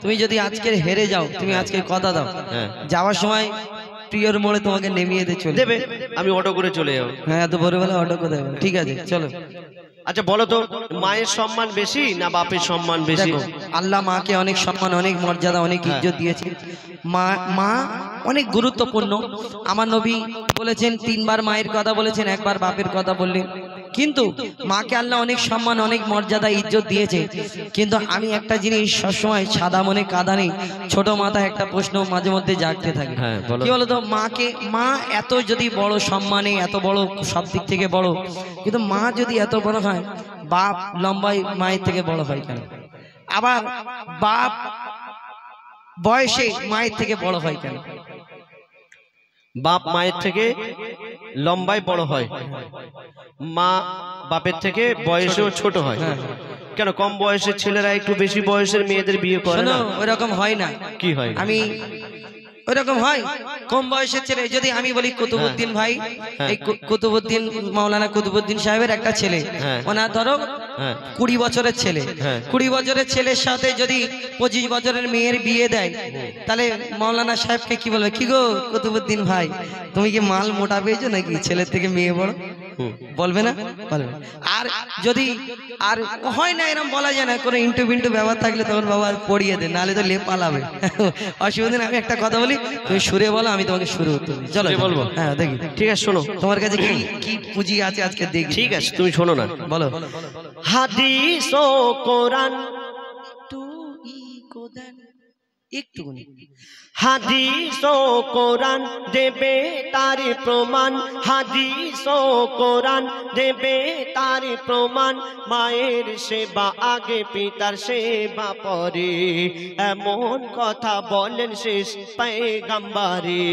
তুমি যদি আজকে হেরে যাও, তুমি আজকে কথা দাও যাওয়ার সময় প্রিয়র মোড়ে তোমাকে নেমিয়ে দিয়ে চলে দেবে, আমি অটো করে চলে যাবো। হ্যাঁ, এত ভোরবেলা অটো করে দেবে, ঠিক আছে চলো। আচ্ছা বলো তো, মায়ের সম্মান বেশি না বাপের সম্মান বেশি? দেখো, আল্লাহ মাকে অনেক সম্মান, অনেক মর্যাদা, অনেক ইজ্জত দিয়েছে। মা অনেক গুরুত্বপূর্ণ। আমার নবী বলেছেন 3 বার মায়ের কথা বলেছেন, 1 বার বাপের কথা বললেন। কিন্তু মাকে আল্লাহ অনেক সম্মান, অনেক মর্যাদা, ইজ্জত দিয়েছে। কিন্তু আমি একটা জিনিস সবসময় সাদা মনে কাদা নেই, ছোট মাথায় একটা প্রশ্ন মাঝে মধ্যে জাগতে থাকে। কি বলতো, মা এত যদি বড় সম্মানে, এত বড় সব দিক থেকে বড়, কিন্তু মা যদি এত বড় হয়, বাপ লম্বাই মায়ের থেকে বড় হয় কেন? আবার বাপ বয়সে মায়ের থেকে বড় হয় কেন? বাপ মায়ের থেকে লম্বায় বড় হয়, মা বাপের থেকে বয়সেও ছোট হয়। কেন কম বয়সের ছেলেরা একটু বেশি বয়সের মেয়েদের বিয়ে করে না? ওইরকম হয় না। কি হয়? আমি ওইরকম হয়, কম বয়সের ছেলে। যদি আমি বলি কুতুবউদ্দিন ভাই, এই কুতুবউদ্দিন, মাওলানা কুতুবউদ্দিন সাহেবের একটা ছেলে, ওনার ধরো 20 বছরের ছেলে, 20 বছরের ছেলের সাথে যদি 25 বছরের মেয়ের বিয়ে দেয়, তাহলে মাওলানা সাহেবকে কি বলবে? কি গো কুতুবউদ্দিন ভাই, তুমি কি মাল মোটা পেয়েছো নাকি, ছেলের থেকে মেয়ে বড়? বলবে না? বলবে। আর যদি আর হয় না, এরকম বলা যায় না, কোনো ইন্টু বিন্টু ব্যাপার থাকলে তখন বাবা পড়িয়ে দে, নাহলে তো লেপ পালাবে। অসুবিধা নেই। আমি একটা কথা বলি, তুমি সুরে বলো, আমি তোমাকে সুরে উত্তর দিই। চলো বলবো। হ্যাঁ দেখি, ঠিক আছে শোনো, তোমার কাছে কি কি পুঁজি আছে আজকে দেখি। ঠিক আছে, তুমি শোনো না, বলো। হাদিস ও কোরআন একটুখানি, হাদিস ও কোরআন দেবে তার প্রমাণ, হাদিস ও কোরআন দেবে তার প্রমাণ। মায়ের সেবা আগে, পিতার সেবা পরে, এমন কথা বলেন শেষ পয়গম্বরে।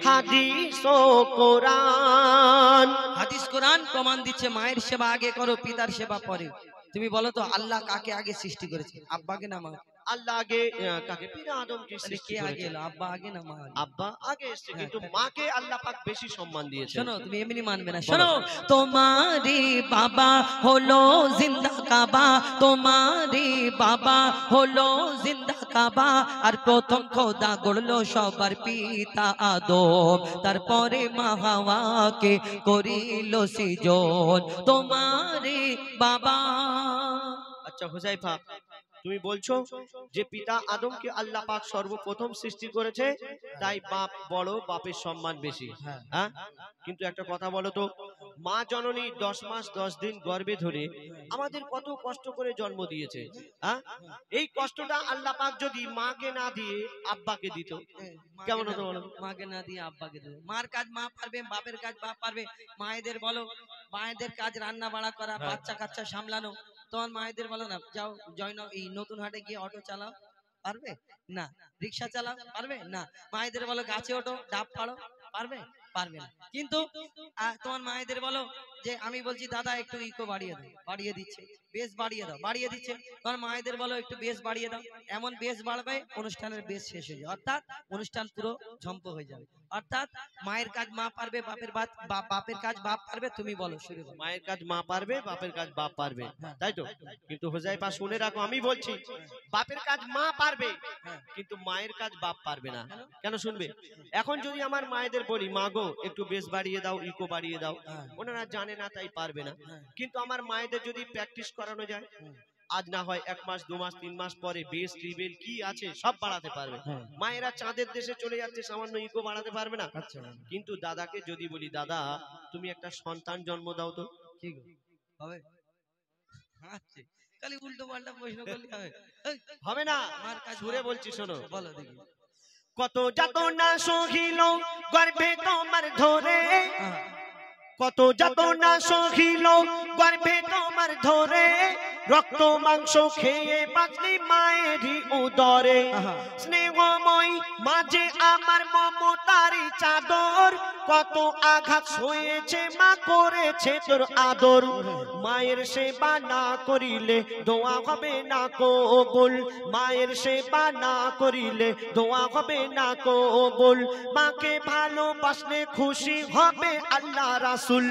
হাদিস ও কোরআন, হাদিস কোরআন প্রমাণ দিচ্ছে মায়ের সেবা আগে করো, পিতার সেবা পরে। তুমি বলো তো, আল্লাহ কাকে আগে সৃষ্টি করেছে, আব্বাকে না মা? আল্লাহ আগে কাকে? পিতা আদমকে সৃষ্টি করেছে। আগে এলো, আব্বা আগে না মা আগে? আব্বা আগে এসেছে, কিন্তু মাকে আল্লাহ পাক বেশি সম্মান দিয়েছে। শোনো, তুমি এমনি মানবে না, শোনো। তোমারে বাবা হলো জিন্দা কাবা, তোমারে বাবা হলো জিন্দা কাবা, আর প্রথম খোদা গড়লো সবার পিতা আদম, তারপরে মা হাওয়াকে করিল সৃজন। তোমারে বাবা। আচ্ছা হুযায়ফা, তুমি বলছো যে পিতা আদমকে আল্লাহ পাক সর্বপ্রথম সৃষ্টি করেছে, তাই বাপ বড়, বাপের সম্মান বেশি। হ্যাঁ, কিন্তু একটা কথা বলো তো, মা জননী 10 মাস 10 দিন গর্ভে ধরে আমাদের কত কষ্ট করে জন্ম দিয়েছে। হ্যাঁ, এই কষ্টটা আল্লাহ পাক যদি মাকে না দিয়ে আব্বাকে দিত, কেমন হতো বলো? মাকে না দিয়ে আব্বাকে দিত। মার কাজ মা পারবে, বাপের কাজ বাপ পারবে। মায়েদের বলো, মায়েদের কাজ রান্না বাড়া করা, বাচ্চা কাচ্চা সামলানো। তোমার মায়েদের বলো না, যাও জয়নগর এই নতুন হাটে গিয়ে অটো চালাও, পারবে না? রিক্সা চালাও, পারবে না? মায়েদের বলো গাছে ওঠো, ডাব ফাড়ো, পারবে? পারবে না। কিন্তু তোমার মায়েদের বলো যে আমি বলছি দাদা একটু ইকো বাড়িয়ে দাও, বাড়িয়ে দিচ্ছে। বেশ বাড়িয়ে দাও, বাড়িয়ে দিচ্ছে। তোমার মায়েদের বলো একটু বেশ বাড়িয়ে দাও, এমন বেশ বাড়বে অনুষ্ঠানের বেশ শেষ হয়ে যাবে, অর্থাৎ অনুষ্ঠান পুরো ঝম্প হয়ে যাবে। অর্থাৎ মায়ের কাজ মা পারবে, বাপের কাজ বাপ পারবে। তুমি বলো, শুরু করো। মায়ের কাজ মা পারবে, বাপের কাজ বাপ পারবে, তাই তো? কিন্তু হুযায়ফা শুনে রাখো, আমি বলছি বাপের কাজ মা পারবে, কিন্তু মায়ের কাজ বাপ পারবে না। কেন শুনবে? এখন যদি আমার মায়েদের বলি, মা গো একটু বেশ বাড়িয়ে দাও, ইকো বাড়িয়ে দাও, ওনারা জানে না তাই পারবে না। কিন্তু আমার মায়েদের যদি প্র্যাকটিস করানো যায়, আজ না হয় 1 মাস 2 মাস 3 মাস পরে বেস লেভেল কি আছে সব বাড়াতে পারবে। মায়েরা চাঁদের দেশে চলে যাচ্ছে, সামান্য ইকো বাড়াতে পারবে না। কিন্তু দাদাকে যদি বলি, দাদা তুমি একটা সন্তান জন্ম দাও তো, কি হবে? আচ্ছা, খালি উল্টো পাল্টা প্রশ্ন করলে হবে? হবে না। সুরে বলছি, শোনো। বলো দেখি। কত যাতনা সহিল গর্ভে তোমার ধরে, কত যাতনা সহিল গর্ভে তোমার ধরে, রক্ত মাংস খেয়ে বাঁচলি মায়েরই উদরে। স্নেহময় মাঝে আমার মমতারি চাদর, কত আঘাত সয়েছে মা, করেছে তোর আদর। মায়ের সেবা না করিলে দোয়া হবে না কবুল, মায়ের সেবা না করিলে দোয়া হবে না কবুল। মাকে ভালোবাসলে খুশি হবে আল্লাহ রাসূল।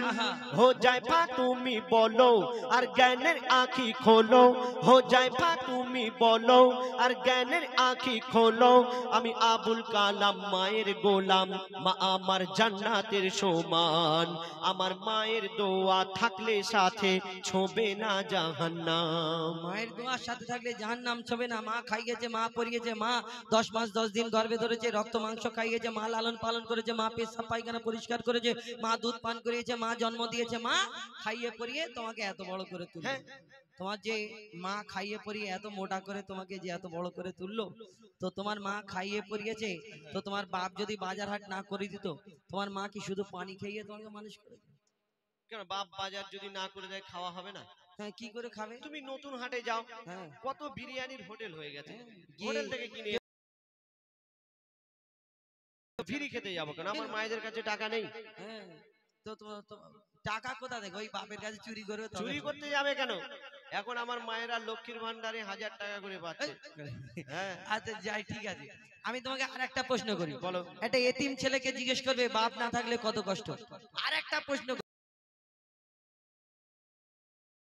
হুযায়ফা তুমি বলো, আর জ্ঞানের আঁখি খোলো, হোজাইফা তুমি বলো, আর জ্ঞানের আঁখি খোলো। আমি আবুল কালাম মায়ের গোলাম, মা আমার জান্নাতের সমান। আমার মায়ের দোয়া থাকলে সাথে ছোবে না জাহান্নাম। মায়ের দোয়ার সাথে থাকলে জাহান্নাম ছবে না। মা খাইয়েছে, মা পরিয়েছে, মা 10 মাস 10 দিন গর্ভে ধরেছে, রক্ত মাংস খাইয়েছে, মা লালন পালন করেছে, মা পেশাব পায়খানা পরিষ্কার করেছে, মা দুধ পান করিয়েছে, মা জন্ম দিয়েছে, মা খাইয়ে পরিয়ে তোমাকে এত বড় করে তুললো। তোমার যে মা খাইয়ে পরিয়ে এত মোটা করে তোমাকে যে এত বড় করে তুললো, তো তোমার মা খাইয়ে পরিয়েছে, তো তোমার বাপ যদি বাজার হাট না করে দিত, তোমার মা কি শুধু পানি খাইয়ে তোমাকে মানুষ করে? কেন বাপ বাজার যদি না করে দেয় খাওয়া হবে না? হ্যাঁ, কি করে খাবে? তুমি নতুন হাটে যাও, হ্যাঁ, কত বিরিয়ানির হোটেল হয়ে গেছে, গিয়ে হোটেল থেকে কিনে ফ্রি খেতে যাবো কেন? আমার মায়েদের কাছে টাকা নেই। হ্যাঁ, তো টাকা কোথা থেকে? ওই বাপের কাছে চুরি করে চুরি করতে যাবে কেন? এখন আমার মায়েরা লক্ষ্মীর ভান্ডারে 1000 টাকা করে পাচ্ছে। হ্যাঁ, আচ্ছা যাই, ঠিক আছে। আমি তোমাকে আর একটা প্রশ্ন করি, বলো। একটা এতিম ছেলেকে জিজ্ঞেস করবে বাপ না থাকলে কত কষ্ট। আর একটা প্রশ্ন,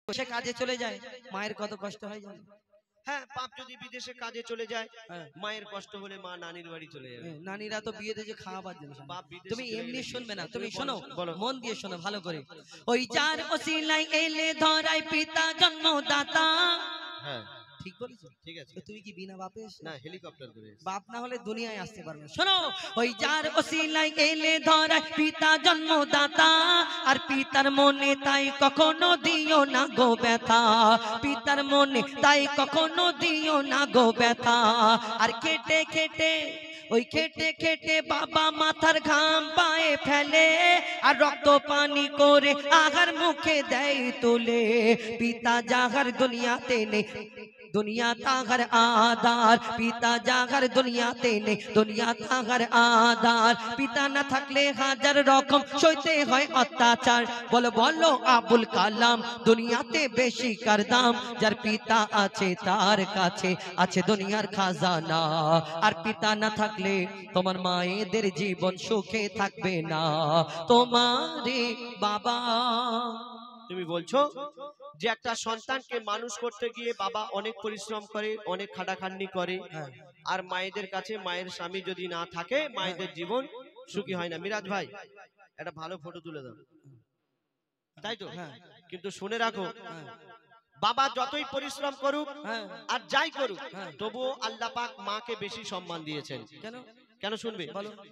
সে কাজে চলে যায়, মায়ের কত কষ্ট হয় জানো? হ্যাঁ, বাপ যদি বিদেশে কাজে চলে যায়, হ্যাঁ, মায়ের কষ্ট হলে মা নানির বাড়ি চলে যাবে। নানীরা তো বিয়ে দিয়ে খাওয়াবার জন্য। বাপ বিদেশে তুমি চলে এমনি গেলে শুনবে না, কি? তুমি শোনো, বলো। মন দিয়ে শোনো ভালো করে। ওই যার ওসিলাই এলে ধরাই পিতা জন্মদাতা। হ্যাঁ, ঠিক বলেছো? ঠিক আছে। তো তুমি কি বিনা বাপে এসেছো? না, হেলিকপ্টার করে এসেছি। বাপ না হলে দুনিয়ায় আসতে পারবে না। শোনো, ওই যার ওসিলাই এলে ধরায় পিতা জন্মদাতা, আর পিতার মনে তাই কখনো দিও না গো ব্যথা। পিতার মনে তাই কখনো দিও না গো ব্যথা। আর খেটে খেটে, ওই খেটে খেটে বাবা মাথার ঘাম পায়ে ফেলে, আর রক্ত পানি করে আহার মুখে দেয় তুলে। পিতা যাহার দুনিয়াতে নেই, দুনিয়া তাহার আদার। পিতা যাহার দুনিয়াতে নেই, দুনিয়া তাহার আদার। পিতা না থাকলে হাজার রকম সইতে হয় অত্যাচার। বলো বলো আবুল কালাম, দুনিয়াতে বেশি কার দাম? যার পিতা আছে তার কাছে আছে দুনিয়ার খাজানা। আর পিতা না থাকলে তোমার মায়েদের জীবন সুখে থাকবে না। তোমারে বাবা, তুমি বলছো যে একটা সন্তানকে মানুষ করতে গিয়ে বাবা অনেক পরিশ্রম করে, অনেক খাটাখাটনি করে, আর মায়েদের কাছে মায়ের স্বামী যদি না থাকে মায়েদের জীবন সুখী হয় না। মিরাজ ভাই, একটা ভালো ফটো তুলে দাও, তাই তো? কিন্তু শুনে রাখো, বাবা যতই পরিশ্রম করুক আর যাই করুক, তবুও আল্লাহ পাক মাকে বেশি সম্মান দিয়েছেন। কেন? কেন শুনবে?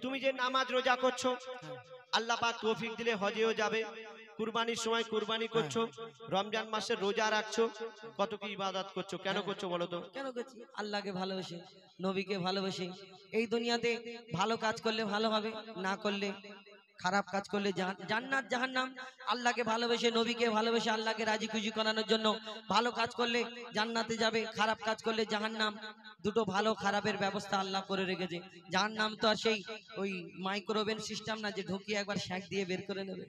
তুমি যে নামাজ রোজা করছো, আল্লাহ পাক তৌফিক দিলে হজেও যাবে, কুরবানির সময় কুরবানি করছো, রমজান মাসে রোজা রাখছো, কত কি ইবাদত করছো, কেন করছো বলো তো? কেন করছি? আল্লাহকে ভালোবেসে, নবীকে ভালোবেসে। এই দুনিয়াতে ভালো কাজ করলে ভালো হবে, না করলে খারাপ কাজ করলে জান্নাত জাহান্নাম। আল্লাহকে ভালোবেসে, নবীকে ভালোবেসে, আল্লাহকে রাজি খুশি করানোর জন্য ভালো কাজ করলে জান্নাতে যাবে, খারাপ কাজ করলে জাহান্নাম। দুটো ভালো খারাপের ব্যবস্থা আল্লাহ করে রেখেছে। জাহান্নাম তো আর সেই ওই মাইক্রোওভেন সিস্টেম না যে ঢুকিয়ে একবার শ্যাক দিয়ে বের করে নেবে।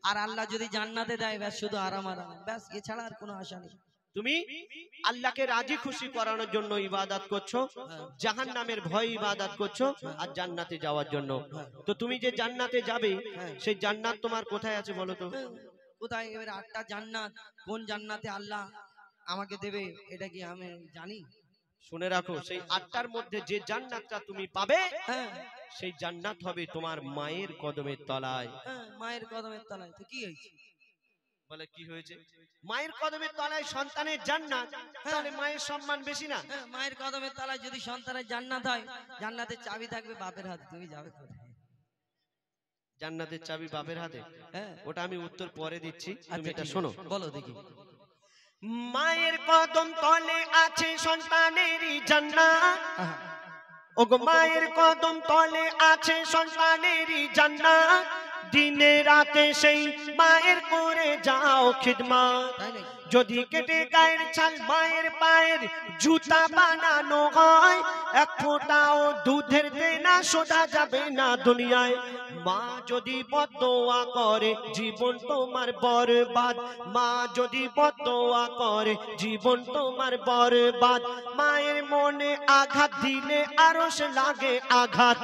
আর আল্লাহ যদি জান্নাতে দেয়, ব্যাস শুধু আরাম আরাম, ব্যাস, এছাড়া আর কোনো আশা নেই। তুমি আল্লাহকে রাজি খুশি করানোর জন্য ইবাদত করছো, জাহান্নামের ভয় ইবাদত করছো, আর জান্নাতে যাওয়ার জন্য। তো তুমি যে জান্নাতে যাবে, সেই জান্নাত তোমার কোথায় আছে বলো তো? কোথায়? এবার 8টা জান্নাত, কোন জান্নাতে আল্লাহ আমাকে দেবে এটা কি আমি জানি? শুনে রাখো, সেই 8টার মধ্যে যে জান্নাতটা তুমি পাবে, সেই জান্নাত হবে তোমার মায়ের কদমের তলায়। মায়ের কদমের তলায়। তো কি হয়েছে? বলে কি হয়েছে? মায়ের কদমের তলায় সন্তানের জান্নাত, তাহলে মায়ের সম্মান বেশি না? মায়ের কদমের তলায় যদি সন্তানের জান্নাত হয়, জান্নাতের চাবি থাকবে বাপের হাতে, তুমি যাবে কোথায়? জান্নাতের চাবি বাপের হাতে? ওটা আমি উত্তর পরে দিচ্ছি, তুমি এটা আচ্ছা, শোনো। বলো দেখি। মায়ের কদম তলে আছে সন্তানেরই জান্নাত। ওগো মায়ের কদম তলে আছে সন্তানেরই জান্নাত। দিনে রাতে সেই মায়ের করে যাও খিদমত। যদি কেটে গায়ের ছাল মায়ের পায়ের জুতা বানানো হয়, এক ফোঁটাও দুধের দেনা শোধা যাবে না দুনিয়ায়। মা যদি বদদোয়া করে জীবন তোমার বরবাদ, মা যদি বদদোয়া করে জীবন তোমার বরবাদ। মায়ের মনে আঘাত দিলে আরশ লাগে আঘাত।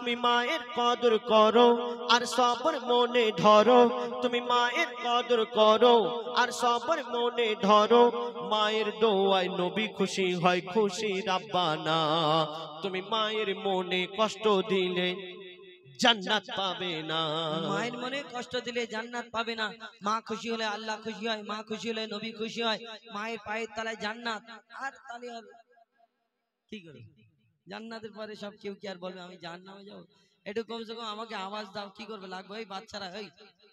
তুমি মায়ের কদর করো আর সবর মনে ধরো, তুমি মায়ের কদর করো আর সবর মনে ধরো, মায়ের দোয়ায় নবী খুশি হয়, খুশি রাব্বানা। তুমি মায়ের মনে কষ্ট দিলে জান্নাত পাবে না। মায়ের মনে কষ্ট দিলে জান্নাত পাবে না। মা খুশি হলে আল্লাহ খুশি হয়, মা খুশি হলে নবী খুশি হয়, মায়ের পায়ের তলায় জান্নাত। আর তাহলে আর কি করে জান্নাতের পরে সব কেউ কি আর বলবে আমি জাহান্নামে যাবো? একটু কমসে কম আমাকে আওয়াজ দাও, কি করবে লাগবে? এই বাচ্চারা, এই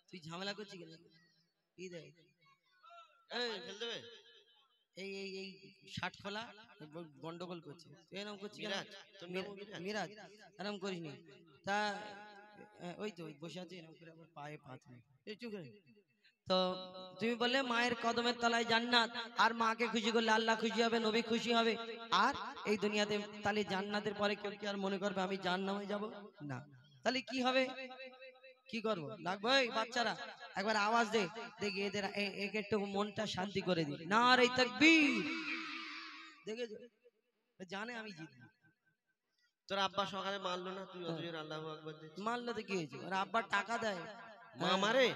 তুই ঝামেলা করছিস কেন? কি দেখ এই এই এই শার্ট খোলা গন্ডগোল করছে, তুই এরকম করছিস কেন? মিরাজ এরকম করিস নি তা। ওই তো বসে আছে এরকম করে, আবার পায়ে পা তুলে এই চুপ করে। তো তুমি বললে মায়ের কদমের তলায় জান্নাত, আর মাকে খুশি করলে আল্লাহ খুশি হবে, নবী খুশি হবে। আর এই দুনিয়াতে তাহলে জান্নাতের পরে কেউ কি আর মনে করবে আমি জাহান্নামে যাব? না। তাহলে কি হবে, কি করব? লাগবে এই বাচ্চারা একবার আওয়াজ দে, দেখি এদের একে একটু মনটা শান্তি করে দি। নারে তাকবীর। দেখেছো, জানে আমি জিতবো। তোর আব্বা সকালে মারলো না, তুই অত জোরে আল্লাহু আকবার দিচ্ছিস। মারলো তো কি হয়েছে, ওর আব্বা টাকা দেয়। মা মারে?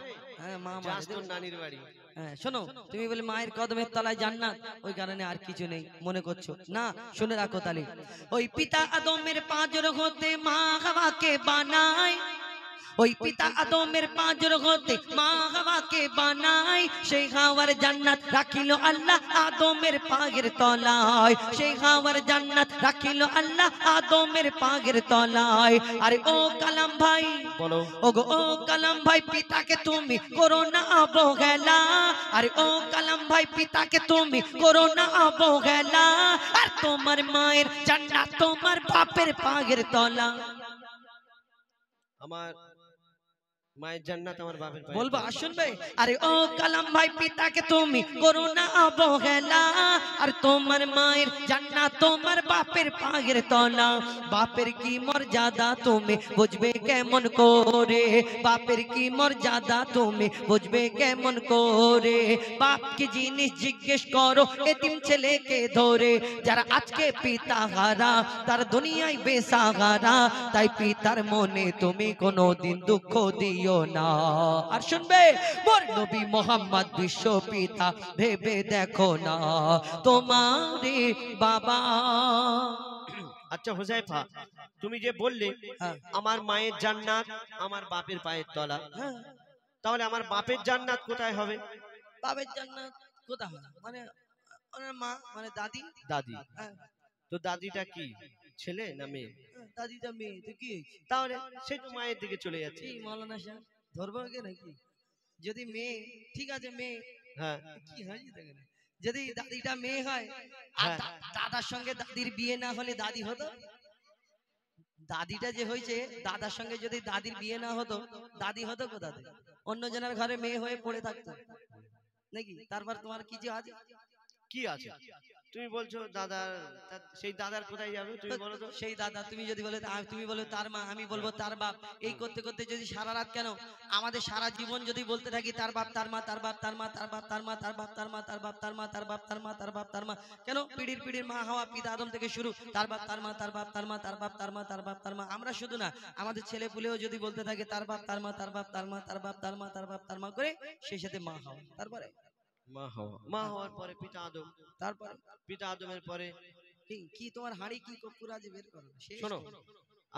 হ্যাঁ মা যাস মারে। তোর নানির বাড়ি। হ্যাঁ শোনো, তুমি বলে মায়ের কদমের তলায় জান্নাত, ওই কারণে আর কিছু নেই মনে করছো না। শুনে রাখো তাহলে, ওই পিতা আদমের পাঁজর হতে মা হাওয়াকে বানায়, ওই পিতা আদমের পাঁজর হতে মা হাওয়াকে বানায়, সেই হাওয়ার জান্নাত রাখিল আল্লাহ আদমের পায়ের তলায়, সেই হাওয়ার জান্নাত রাখিল আল্লাহ আদমের পায়ের তলায়। আরে ও কালাম ভাই বলো, ওগো ও কালাম ভাই, পিতাকে তুমি করো না অবহেলা। আরে ও কালাম ভাই, পিতাকে তুমি করো না অবহেলা। আর তোমার মায়ের জান্নাত তোমার বাপের পায়ের তলা। আমার মায়ের জান্নাত আমার বাপের পায়ে। বলবো আর শুনবে? আরে ও কালাম ভাই, পিতাকে তুমি করো না অবহেলা, আর তোমার মায়ের জান্নাত তোমার বাপের পায়ের তলা। বাপের কি মর্যাদা তুমি বুঝবে কেমন করে, বাপের কি মর্যাদা তুমি বুঝবে কেমন করে। বাপ কি জিনিস জিজ্ঞেস করো এতিম ছেলেকে ধরে, যারা আজকে পিতা হারা তার দুনিয়ায় বেসাহারা, তাই পিতার মনে তুমি কোনোদিন দুঃখ দিও না। আর শুনবে, মোর নবী মোহাম্মদ বিশ্ব পিতা ভেবে দেখো না তোমারে বাবা। আচ্ছা হুজাইফা, তুমি যে বললে হ্যাঁ। আমার মায়ের জান্নাত আমার বাপের পায়ের তলা, হ্যাঁ, তাহলে আমার বাপের জান্নাত কোথায় হবে? বাপের জান্নাত কোথায় হয়? মানে ওনার মা মানে দাদি। দাদি। হ্যাঁ, তো দাদিটা কি ছেলে না মেয়ে? দাদিটা মেয়ে, তো কি হয়েছে? তাহলে সে তো মায়ের দিকে চলে যাচ্ছে। কি মৌলানা সাহেব ধরবো কে নাকি? যদি মেয়ে, ঠিক আছে মেয়ে, হ্যাঁ কি হয়েছে দেখেন, যদি দাদিটা মেয়ে হয় আর হ্যাঁ। দাদার সঙ্গে দাদির বিয়ে না হলে দাদি হতো? দাদিটা যে হয়েছে, দাদার সঙ্গে যদি দাদির বিয়ে না হতো দাদি হতো কোথা থেকে? অন্য জনের ঘরে মেয়ে হয়ে পড়ে থাকতো নাকি? তারপর তোমার কি যে আছে? কি আছে? তুমি বলছো দাদার, সেই দাদার কোথায় যাবে তুমি বলো তো? সেই দাদা তুমি যদি বলে, তুমি বলো তার মা, আমি বলবো তার বাপ, এই করতে করতে যদি সারা রাত, কেন আমাদের সারা জীবন যদি বলতে থাকি তার বাপ তার মা তার বাপ তার মা তার বাপ তার মা তার বাপ তার মা তার বাপ তার মা তার বাপ তার মা তার বাপ তার মা, কেন পিড়ির পিড়ির মা হওয়া পিতা আদম থেকে শুরু, তার বাপ তার মা তার বাপ তার মা তার বাপ তার মা তার বাপ তার মা। আমরা শুধু না, আমাদের ছেলে পুলেও যদি বলতে থাকে তার বাপ তার মা তার বাপ তার মা তার বাপ তার মা তার বাপ তার মা করে, সেই সাথে মা হওয়া, তারপরে মা হওয়ার পরে পিতা আদম, তারপরে পিতা আদমের পরে কি তোমার হাঁড়ি কি কর্পূর আছে বের করো। শোনো,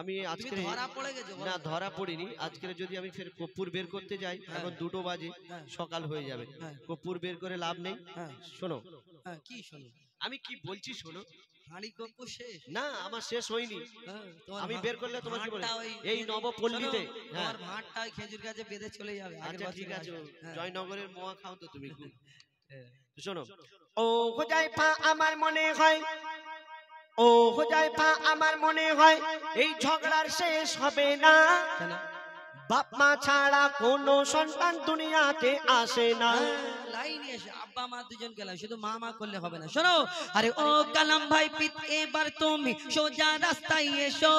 আমি তুমি আজকে ধরা পড়ে গেছো? না ধরা পড়িনি, আজকে যদি আমি ফের কর্পূর বের করতে যাই, এখন 2টো বাজে, সকাল হয়ে যাবে, কর্পূর বের করে লাভ নেই। শোনো, কি শোনো, আমি কি বলছি শোনো। হাঁড়ি কর্পূর শেষ? না, আমার শেষ হয়নি, আমি বের করলে তোমার কি বলে এই নবপল্লীতে তোমার ভাঁড়টা ওই খেজুর গাছে বেঁধে চলে যাবে। আচ্ছা ঠিক আছে, জয়নগরের মোয়া খাও তো তুমি খুব। শোনো, ও হুজাইফা আমার মনে হয়, ও হুজাইফা আমার মনে হয় এই ঝগড়ার শেষ হবে না। বাপ মা ছাড়া কোনো সন্তান দুনিয়াতে আসে না। লাইনে এসে আব্বা মা দুজন গেলাম, শুধু মা মা করলে হবে না। শোনো, আরে ও কালাম ভাই পিত, এবার তুমি সোজা রাস্তায় এসো,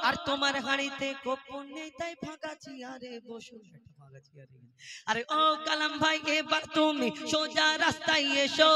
আর তোমার হাঁড়িতে কর্পূর নেই তাই ফাঁকা চেয়ারে বসো। আরে ও কালাম ভাই এবার তুমি সোজা রাস্তায় এসো,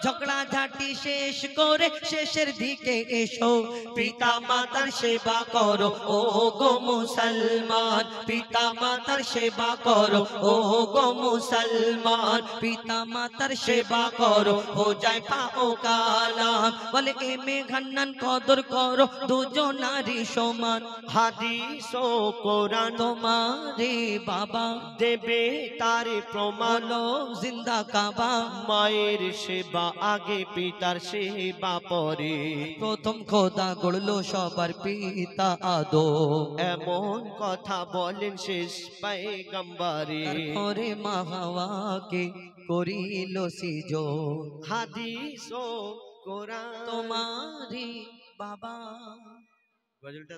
ঝগড়া ঝাঁটি শেষ করে শেষের দিকে এসো। পিতা মাতার সেবা করো ও গো মুসলমান, পিতা মাতার সেবা করো ও গো মুসলমান, পিতা মাতার সেবা করো হো যায় পাও কালাম। বলে এ মেঘান্নান কদর করো দুজনারই সমান। হাদিস ও কোরআন তোমারে বাবা দেবে তার প্রমাণ, বলো জিন্দা কাবা। মায়ের সেবা আগে পিতার সেবা পরে, প্রথম খোদা গড়লো সবার পিতা আদম, এমন কথা বলেন শেষ পয়গম্বরে। তারপরে মা হাওয়াকে করিল সিজদ, হাদিস ও কোরআন তোমারে বাবা। গজলটা